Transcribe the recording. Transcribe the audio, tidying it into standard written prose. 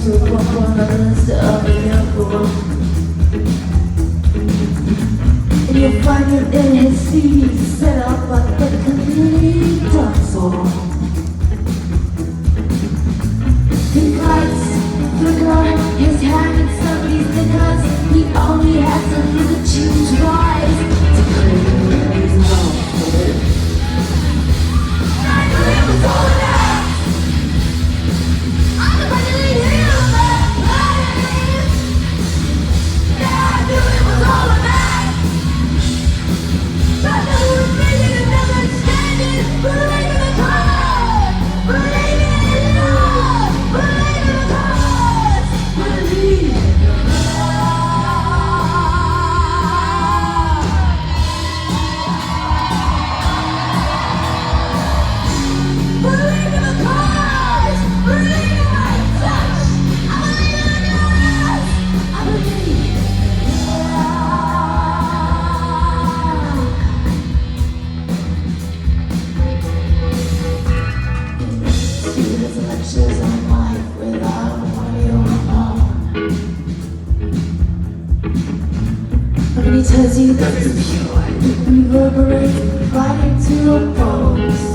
to walk on the list of Liverpool. And you'll find it in his CD set up like the complete dance hall. His lights flicker, his hand in somebody's knickers. He only has to look at you twice to clear his mouth for it. I knew it was all that. Lectures on life without one of your own. How many times you think it's pure, it reverberates right into your bones.